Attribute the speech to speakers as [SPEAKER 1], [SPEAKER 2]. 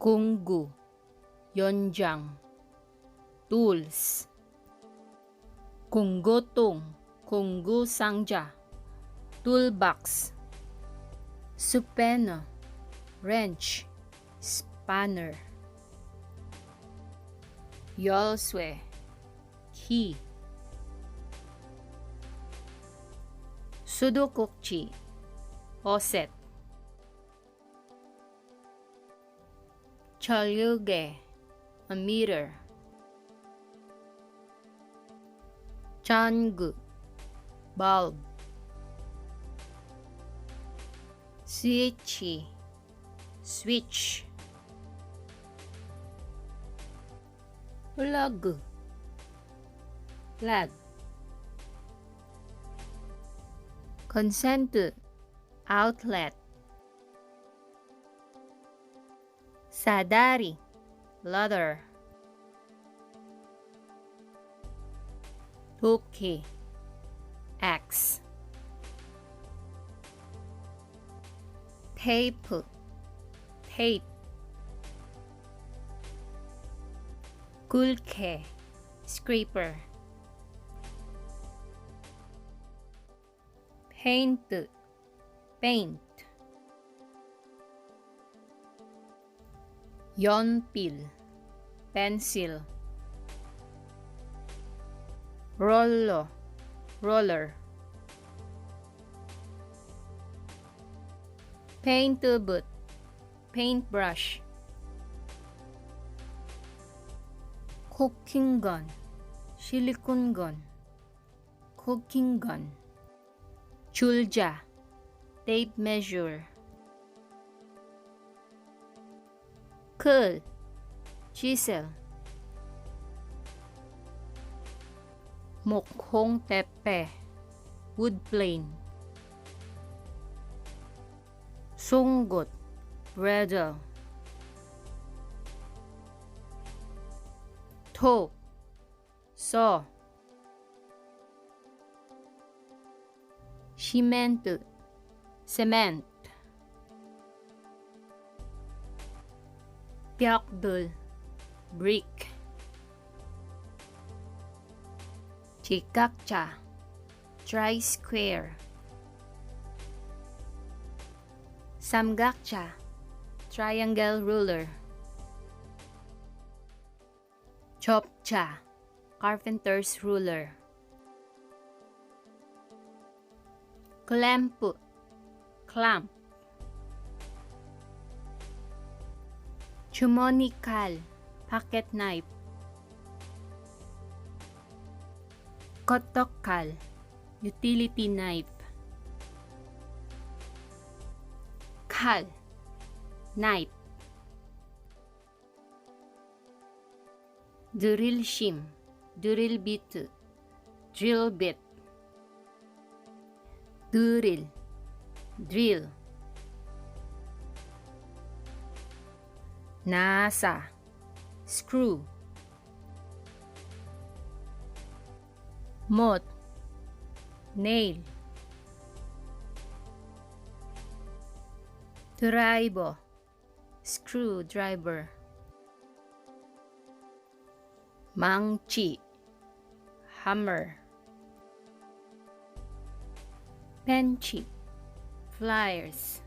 [SPEAKER 1] 공구, 연장, tools. 공고통, 공구상자, toolbox. supeno, wrench, spanner. 열쇠, key. 수도꼭지, faucet. 전류계, a meter. 전구, bulb. 스위치, switch. plug, plug. 콘센트, outlet. 사다리, ladder. 도끼, axe. 테이프, tape. 굴케, scraper. 페인트, paint. 연필, pencil. 롤러, roller. paint tube, paintbrush. cooking gun, silicone gun. cooking gun. 줄자, tape measure. 클, chisel. 모콩 tepe, wood plane. 송곳, bridle. 톱, saw. 시멘트, cement. 벽돌, brick. 직각자, tri-square. 삼각자, triangle ruler. 접자, Carpenter's ruler. clamp, clamp. 주머니 칼, pocket knife. kotok-kal, utility knife. Kal, knife. Drill shim, drill bit, drill bit. Drill, drill. Nasa, screw. Mot, nail. Driver, screwdriver. Mangchi, hammer. Penchi, pliers.